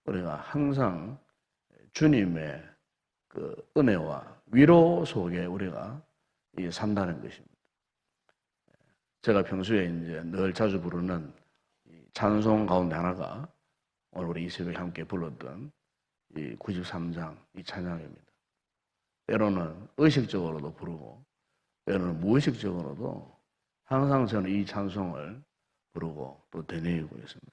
우리가 항상 주님의 그 은혜와 위로 속에 우리가 산다는 것입니다. 제가 평소에 이제 늘 자주 부르는 찬송 가운데 하나가 오늘 우리 이 새벽에 함께 불렀던 이 93장 이 찬양입니다. 때로는 의식적으로도 부르고 때로는 무의식적으로도 항상 저는 이 찬송을 부르고 또 되뇌이고 있습니다.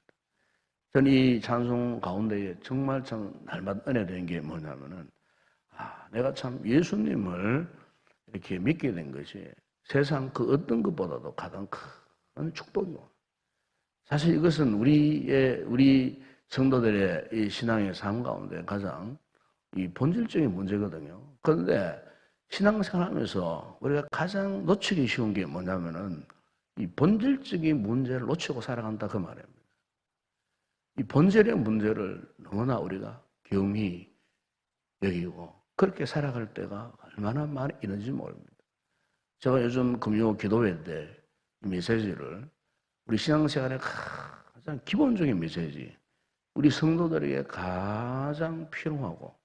저는 이 찬송 가운데에 정말 참 날마다 은혜된 게 뭐냐면은 내가 참 예수님을 이렇게 믿게 된 것이 세상 그 어떤 것보다도 가장 큰 축복이고, 사실 이것은 우리 성도들의 이 신앙의 삶 가운데 가장 이 본질적인 문제거든요. 그런데 신앙생활하면서 우리가 가장 놓치기 쉬운 게 뭐냐면은 이 본질적인 문제를 놓치고 살아간다 그 말입니다. 이 본질의 문제를 너무나 우리가 경히 여기고 그렇게 살아갈 때가 얼마나 많이 있는지 모릅니다. 제가 요즘 금요 기도회 때 이 메시지를 우리 신앙생활의 가장 기본적인 메시지, 우리 성도들에게 가장 필요하고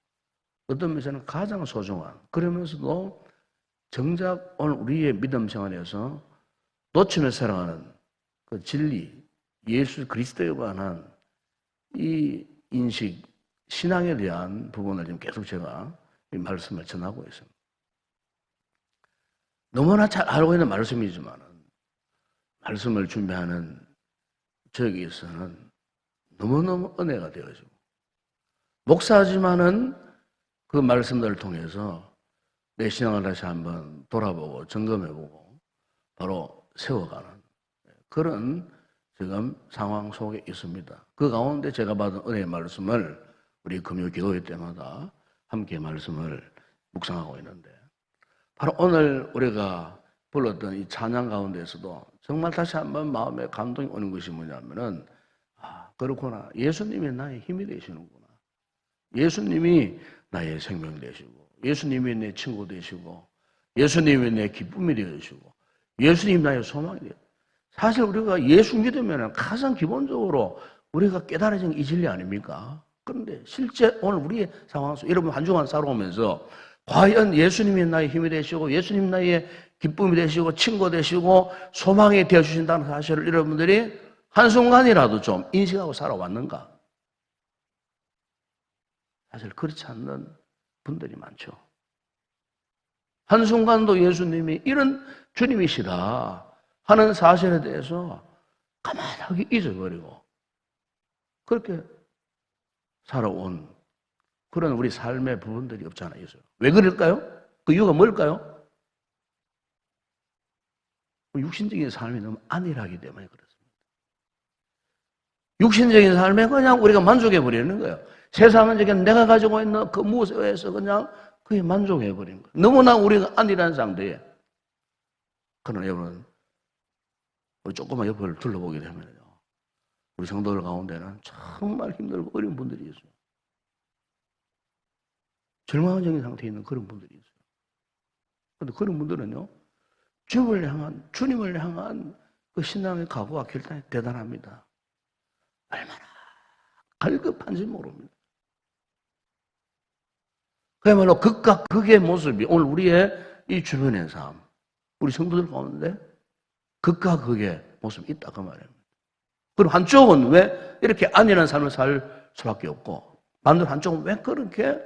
어떤 면에서는 가장 소중한, 그러면서도 정작 오늘 우리의 믿음 생활에서 놓치며 살아가는 그 진리, 예수 그리스도에 관한 이 인식, 신앙에 대한 부분을 지금 계속 제가 이 말씀을 전하고 있습니다. 너무나 잘 알고 있는 말씀이지만 말씀을 준비하는 저에게서는 너무너무 은혜가 되어지고, 목사지만은 그 말씀들을 통해서 내 신앙을 다시 한번 돌아보고 점검해보고 바로 세워가는 그런 지금 상황 속에 있습니다. 그 가운데 제가 받은 은혜의 말씀을 우리 금요 기도회 때마다 함께 말씀을 묵상하고 있는데, 바로 오늘 우리가 불렀던 이 찬양 가운데서도 정말 다시 한번 마음에 감동이 오는 것이 뭐냐면은 그렇구나, 예수님이 나의 힘이 되시는구나, 예수님이 나의 생명 되시고, 예수님이 내 친구 되시고, 예수님이 내 기쁨이 되시고, 예수님이 나의 소망이 되시고. 사실 우리가 예수 믿으면 가장 기본적으로 우리가 깨달아진 이 진리 아닙니까? 그런데 실제 오늘 우리의 상황 속 여러분 한 주간 살아오면서 과연 예수님이 나의 힘이 되시고 예수님이 나의 기쁨이 되시고 친구 되시고 소망이 되어주신다는 사실을 여러분들이 한순간이라도 좀 인식하고 살아왔는가? 사실 그렇지 않는 분들이 많죠. 한순간도 예수님이 이런 주님이시다 하는 사실에 대해서 가만하게 잊어버리고 그렇게 살아온 그런 우리 삶의 부분들이 없지 않아 있어요. 왜 그럴까요? 그 이유가 뭘까요? 육신적인 삶이 너무 안일하기 때문에 그렇습니다. 육신적인 삶에 그냥 우리가 만족해버리는 거예요. 세상은 지금 내가 가지고 있는 그 무엇에 의해서 그냥 그게 만족해버리는 거예요. 너무나 우리가 안일한 상태에. 그러나 여러분, 우리 조금만 옆을 둘러보게 되면요, 우리 성도들 가운데는 정말 힘들고 어려운 분들이 있어요. 절망적인 상태에 있는 그런 분들이 있어요. 그런데 그런 분들은요, 주님을 향한 그 신앙의 각오가 결단이 대단합니다. 얼마나 갈급한지 모릅니다. 그야말로 극과 극의 모습이 오늘 우리의 이 주변의 삶, 우리 성도들 가운데 극과 극의 모습이 있다 그 말입니다. 그럼 한쪽은 왜 이렇게 안일한 삶을 살 수밖에 없고 반대로 한쪽은 왜 그렇게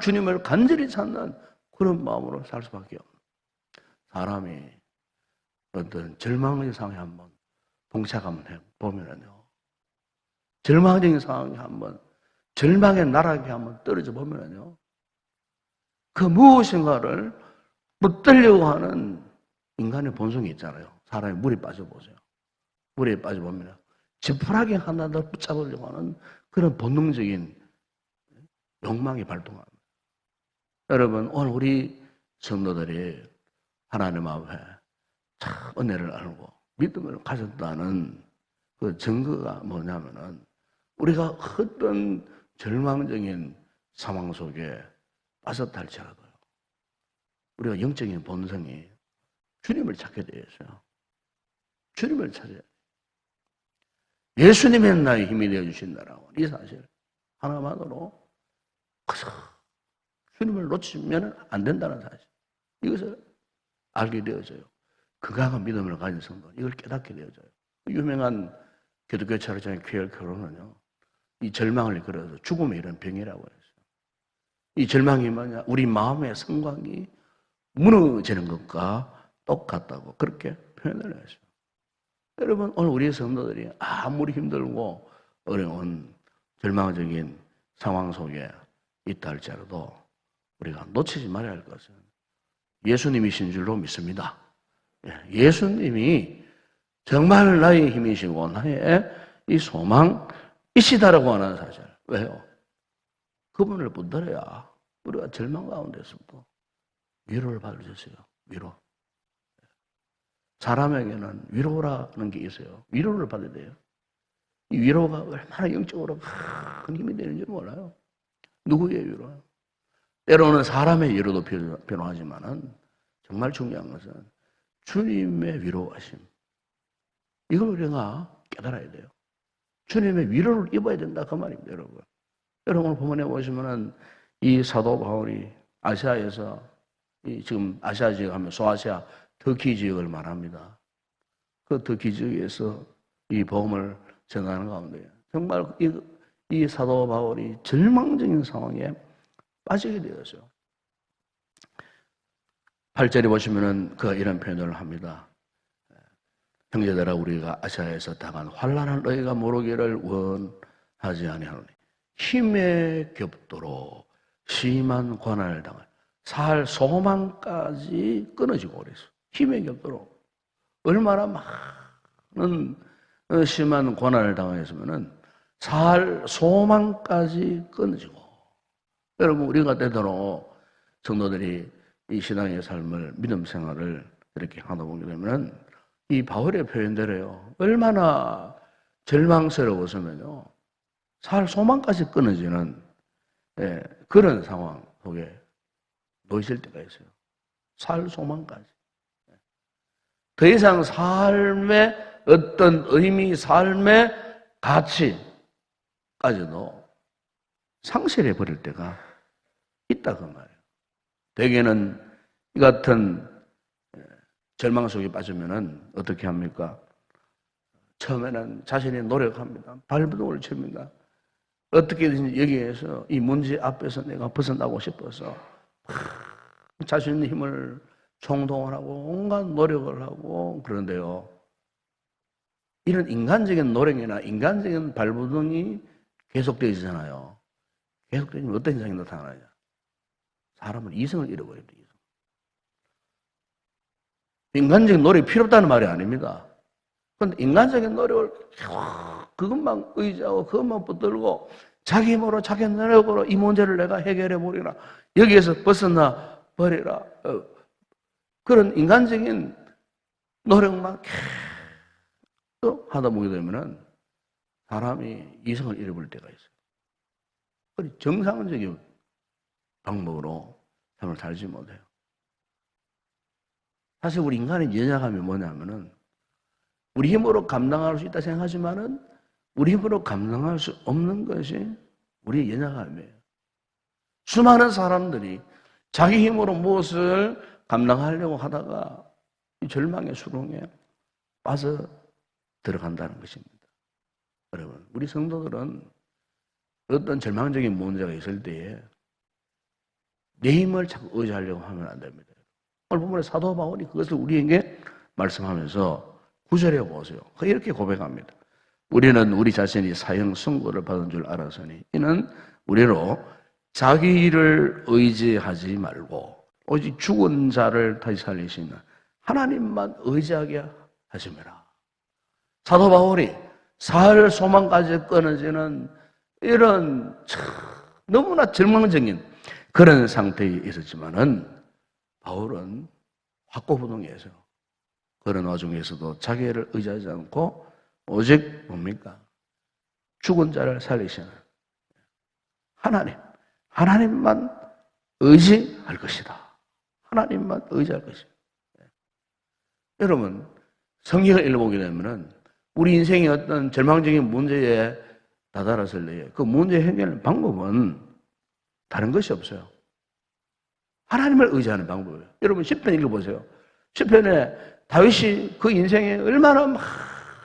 주님을 간절히 찾는 그런 마음으로 살 수밖에 없는, 사람이 어떤 절망의 상황에 한번 봉착 한번 해보면요, 절망적인 상황에 한번 절망의 나락에 한번 떨어져 보면요, 그 무엇인가를 붙들려고 하는 인간의 본성이 있잖아요. 사람이 물에 빠져보세요. 물에 빠져보면 지푸라기 하나를 붙잡으려고 하는 그런 본능적인 욕망이 발동합니다. 여러분, 오늘 우리 성도들이 하나님 앞에 참 은혜를 알고 믿음을 가졌다는 그 증거가 뭐냐면은 우리가 어떤 절망적인 상황 속에 빠졌다 할지라도요, 우리가 영적인 본성이 주님을 찾게 되어 있어요. 주님을 찾아요. 예수님의 나의 힘이 되어주신다라고 이 사실 하나만으로 주님을 놓치면 안 된다는 사실 이것을 알게 되어져요. 건강한 믿음을 가진 성도 이걸 깨닫게 되어져요. 유명한 기독교 철학자인 퀴어케로는요, 이 절망을 그려서 죽음의 이런 병이라고 했어요. 이 절망이 뭐냐? 우리 마음의 성광이 무너지는 것과 똑같다고 그렇게 표현을 했어요. 여러분, 오늘 우리 성도들이 아무리 힘들고 어려운 절망적인 상황 속에 있다 할지라도 우리가 놓치지 말아야 할 것은 예수님이신 줄로 믿습니다. 예수님이 정말 나의 힘이시고 나의 이 소망이시다라고 하는 사실. 왜요? 그분을 붙들어야 우리가 절망 가운데서도 위로를 받으셨어요. 위로. 사람에게는 위로라는 게 있어요. 위로를 받아야 돼요. 이 위로가 얼마나 영적으로 큰 힘이 되는지 몰라요. 누구의 위로요? 때로는 사람의 위로도 필요하지만은 정말 중요한 것은 주님의 위로하심. 이걸 우리가 깨달아야 돼요. 주님의 위로를 입어야 된다 그 말입니다, 여러분. 여러분 본문에 보시면은 이 사도 바울이 아시아에서 지금 아시아 지역 하면 소아시아 터키 지역을 말합니다. 그 터키 지역에서 이 복음을 전하는 가운데 정말 이 사도 바울이 절망적인 상황에 빠지게 되었어요. 8절에 보시면은 그 이런 표현을 합니다. 형제들아 우리가 아시아에서 당한 환난한 너희가 모르기를 원하지 아니하노니 힘에 겹도록 심한 고난을 당할 살 소망까지 끊어지고 그랬어. 힘에 겹도록 얼마나 많은 심한 고난을 당했으면은 살 소망까지 끊어지고. 여러분 우리가 때도록 성도들이 이 신앙의 삶을 믿음 생활을 이렇게 하다 보게 되면은 이 바울의 표현대로요 얼마나 절망스러워서면요 살 소망까지 끊어지는 그런 상황 속에 놓이실 때가 있어요. 살 소망까지. 더 이상 삶의 어떤 의미, 삶의 가치까지도 상실해 버릴 때가 있다 그 말이에요. 대개는 이 같은 절망 속에 빠지면은 어떻게 합니까? 처음에는 자신이 노력합니다. 발버둥을 칩니다. 어떻게든지 여기에서 이 문제 앞에서 내가 벗어나고 싶어서 자신의 힘을 총동원 하고 온갖 노력을 하고 그런데요. 이런 인간적인 노력이나 인간적인 발버둥이 계속되잖아요. 계속되면 어떤 현상이 나타나냐? 사람은 이성을 잃어버립니다. 인간적인 노력이 필요 없다는 말이 아닙니다. 그런데 인간적인 노력을 그것만 의지하고 그것만 붙들고 자기 힘으로 자기 노력으로 이 문제를 내가 해결해 버리라. 여기에서 벗어나 버리라. 그런 인간적인 노력만 계속 하다 보게 되면은 사람이 이성을 잃어버릴 때가 있어요. 정상적인 방법으로 삶을 살지 못해요. 사실 우리 인간의 연약함이 뭐냐면은 우리 힘으로 감당할 수 있다 생각하지만은 우리 힘으로 감당할 수 없는 것이 우리의 연약함이에요. 수많은 사람들이 자기 힘으로 무엇을 감당하려고 하다가 이 절망의 수렁에 빠져 들어간다는 것입니다. 여러분, 우리 성도들은 어떤 절망적인 문제가 있을 때에 내 힘을 자꾸 의지하려고 하면 안 됩니다. 오늘 본문에 사도 바울이 그것을 우리에게 말씀하면서 9절에 보세요. 이렇게 고백합니다. 우리는 우리 자신이 사형 선고를 받은 줄 알았으니 이는 우리로 자기 일을 의지하지 말고 오직 죽은 자를 다시 살리시는 하나님만 의지하게 하심이라. 사도 바울이 살 소망까지 끊어지는 이런 너무나 절망적인 그런 상태에 있었지만은 바울은 확고부동해서 그런 와중에서도 자기를 의지하지 않고 오직 뭡니까? 죽은 자를 살리시는 하나님만 의지할 것이다. 하나님만 의지할 것이다. 여러분, 성경을 읽어보게 되면은 우리 인생의 어떤 절망적인 문제에 다다랐을 때에 그 문제 해결 방법은 다른 것이 없어요. 하나님을 의지하는 방법이에요. 여러분 시편 읽어보세요. 시편에 다윗이 그 인생에 얼마나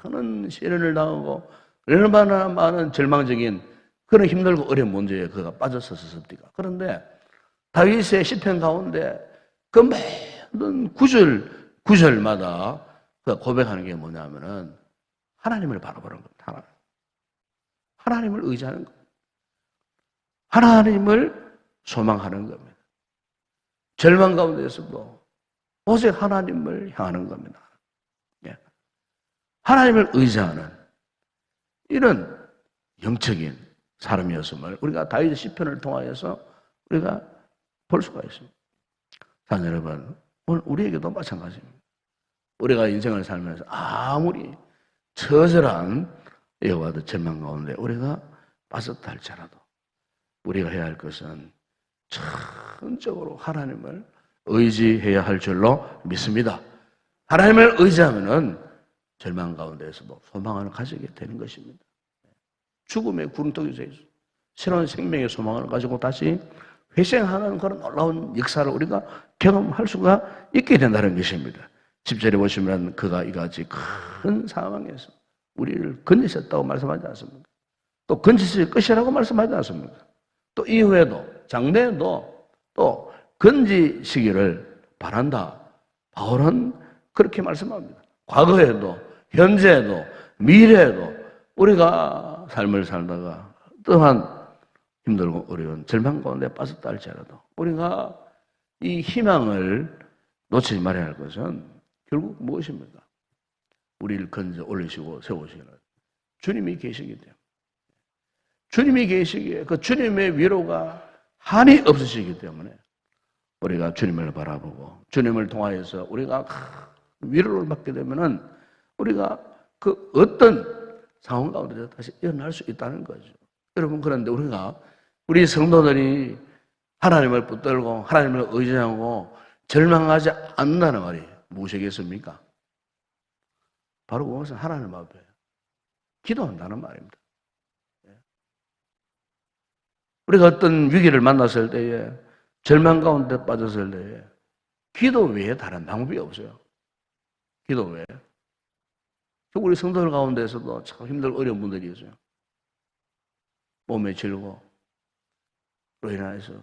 많은 시련을 당하고 얼마나 많은 절망적인 그런 힘들고 어려운 문제에 그가 빠졌었습니까? 그런데 다윗의 시편 가운데 그 모든 구절마다 그 고백하는 게 뭐냐면은 하나님을 바라보는 겁니다. 하나님을 의지하는 겁니다. 하나님을 소망하는 겁니다. 절망 가운데서도 오직 하나님을 향하는 겁니다. 하나님을 의지하는 이런 영적인 사람이었음을 우리가 다윗의 시편을 통하여서 우리가 볼 수가 있습니다. 자, 여러분, 오늘 우리에게도 마찬가지입니다. 우리가 인생을 살면서 아무리 처절한 여호와의 절망 가운데 우리가 빠졌다 할지라도 우리가 해야 할 것은 전적으로 하나님을 의지해야 할 줄로 믿습니다. 하나님을 의지하면은 절망 가운데에서도 소망을 가지게 되는 것입니다. 죽음의 구름통에서 새로운 생명의 소망을 가지고 다시 회생하는 그런 놀라운 역사를 우리가 경험할 수가 있게 된다는 것입니다. 10절에 보시면 그가 이같이 큰 상황에서 우리를 건지셨다고 말씀하지 않습니까? 또 건지실 것이라고 말씀하지 않습니까? 또 이후에도 장래에도 또 건지시기를 바란다. 바울은 그렇게 말씀합니다. 과거에도 현재에도 미래에도 우리가 삶을 살다가 또한 힘들고 어려운 절망 가운데 빠졌다 할지라도 우리가 이 희망을 놓치지 말아야 할 것은 결국 무엇입니까? 우리를 건져 올리시고 세우시는 주님이 계시기 때문에 주님이 계시기에 그 주님의 위로가 한이 없으시기 때문에 우리가 주님을 바라보고 주님을 통하여서 우리가 위로를 받게 되면은 우리가 그 어떤 상황 가운데 다시 일어날 수 있다는 거죠. 여러분, 그런데 우리 성도들이 하나님을 붙들고 하나님을 의지하고 절망하지 않는다는 말이 무엇이겠습니까? 바로 그것은 하나님 앞에 기도한다는 말입니다. 우리가 어떤 위기를 만났을 때에 절망 가운데 빠졌을 때에 기도 외에 다른 방법이 없어요. 기도 외에. 우리 성도들 가운데서도 참 힘들고 어려운 분들이 있어요. 몸에 질고 로 인해서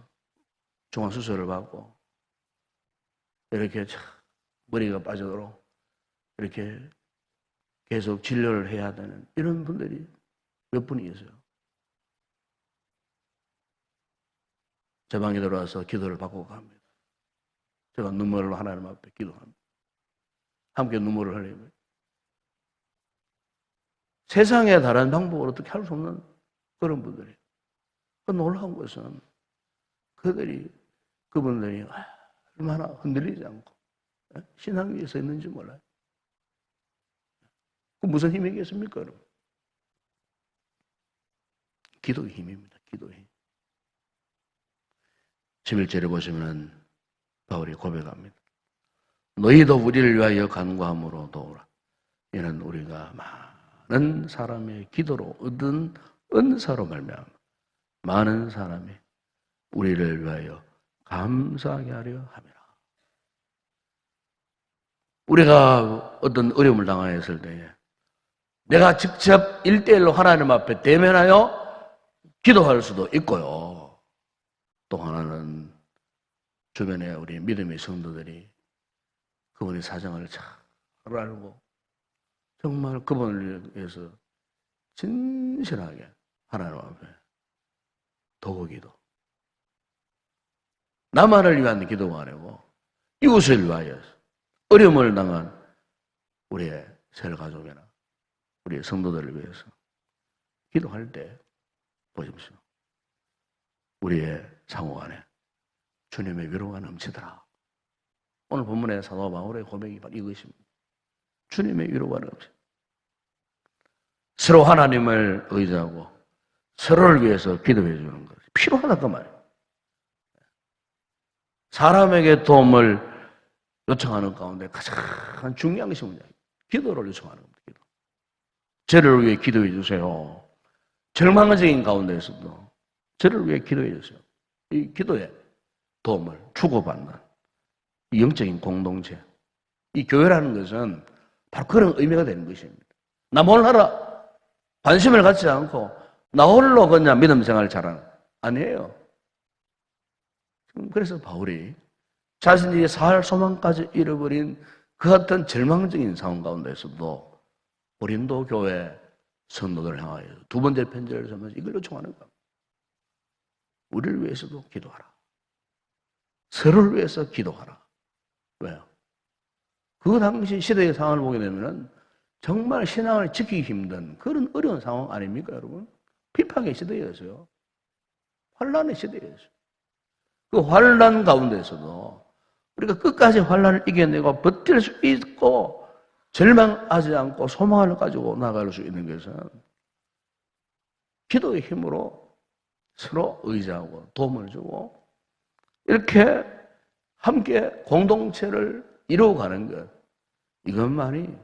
중환수술을 받고 이렇게 머리가 빠지도록 이렇게 계속 진료를 해야 되는 이런 분들이 몇 분이 있어요. 제 방에 들어와서 기도를 받고 갑니다. 제가 눈물로 하나님 앞에 기도합니다. 함께 눈물을 흘리며 세상에 다른 방법으로 어떻게 할 수 없는 그런 분들이. 그 놀라운 것은 그분들이 얼마나 흔들리지 않고 신앙 위에 서 있는지 몰라요. 그 무슨 힘이겠습니까, 여러분? 기도의 힘입니다. 기도의 힘. 11절에 보시면 바울이 고백합니다. 너희도 우리를 위하여 간구함으로 도우라. 이는 우리가 많은 사람의 기도로 얻은 은사로 말미암아 많은 사람이 우리를 위하여 감사하게 하려 함이라. 우리가 어떤 어려움을 당하였을 때에 내가 직접 1대1로 하나님 앞에 대면하여 기도할 수도 있고요. 또 하나는 주변에 우리 믿음의 성도들이 그분의 사정을 잘 알고 정말 그분을 위해서 진실하게 하나님 앞에 도구기도. 나만을 위한 기도가 아니고 이웃을 위하여 어려움을 당한 우리의 셀가족이나 우리의 성도들을 위해서 기도할 때 보십시오. 우리의 상호간에 주님의 위로가 넘치더라. 오늘 본문의 사도 바울의 고백이 바로 이것입니다. 주님의 위로가 넘치. 서로 하나님을 의지하고 서로를 위해서 기도해 주는 것이 필요하다 그 말이에요. 사람에게 도움을 요청하는 가운데 가장 중요한 것이 뭐냐? 기도를 요청하는 겁니다. 기도. 저를 위해 기도해 주세요. 절망적인 가운데에서도 저를 위해 기도해 주세요. 이 기도에 도움을 주고받는 이 영적인 공동체. 이 교회라는 것은 바로 그런 의미가 되는 것입니다. 나 몰라라. 관심을 갖지 않고 나 홀로 그냥 믿음 생활 잘하는 아니에요. 그래서 바울이 자신이 살 소망까지 잃어버린 그 같은 절망적인 상황 가운데서도 고린도 교회 성도들을 향하여 두 번째 편지를 쓰면서 이걸 요청하는 겁니다. 우리를 위해서도 기도하라. 서로를 위해서 기도하라. 왜요? 그 당시 시대의 상황을 보게 되면 정말 신앙을 지키기 힘든 그런 어려운 상황 아닙니까, 여러분? 비판의 시대였어요. 환란의 시대였어요. 그 환란 가운데서도 우리가 끝까지 환란을 이겨내고 버틸 수 있고 절망하지 않고 소망을 가지고 나갈 수 있는 것은 기도의 힘으로 서로 의지하고 도움을 주고 이렇게 함께 공동체를 이루어가는 것, 이것만이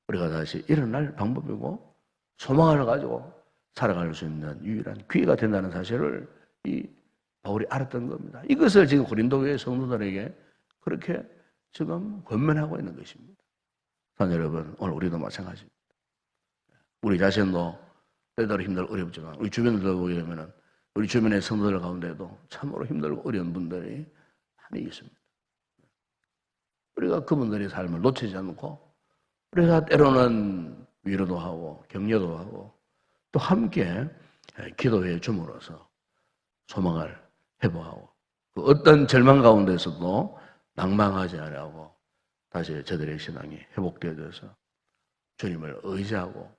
우리가 다시 일어날 방법이고 소망을 가지고 살아갈 수 있는 유일한 기회가 된다는 사실을 이 바울이 알았던 겁니다. 이것을 지금 고린도 교회 성도들에게 그렇게 지금 권면하고 있는 것입니다. 산 여러분, 오늘 우리도 마찬가지입니다. 우리 자신도 때때로 힘들고 어렵지만 우리 주변을 보게 되면 우리 주변의 성도들 가운데도 참으로 힘들고 어려운 분들이 많이 있습니다. 우리가 그분들의 삶을 놓치지 않고 우리가 때로는 위로도 하고 격려도 하고 또 함께 기도해 줌으로써 소망을 회복하고 그 어떤 절망 가운데서도 낭망하지 않고 다시 저들의 신앙이 회복되어져서 주님을 의지하고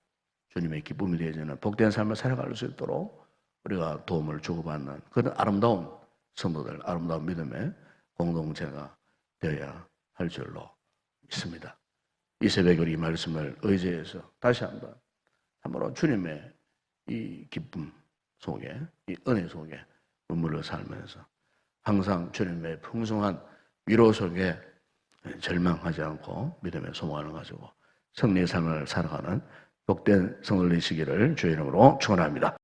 주님의 기쁨이 되어지는 복된 삶을 살아갈 수 있도록 우리가 도움을 주고받는 그런 아름다운 성도들, 아름다운 믿음의 공동체가 되어야 할 줄로 믿습니다. 이 새벽에 우리 말씀을 의지해서 다시 한번 참으로 주님의 이 기쁨 속에, 이 은혜 속에 머물러 살면서 항상 주님의 풍성한 위로 속에 절망하지 않고 믿음의 소망을 가지고 승리의 삶을 살아가는 복된 성도들 되시기를 주의 이름으로 축원합니다.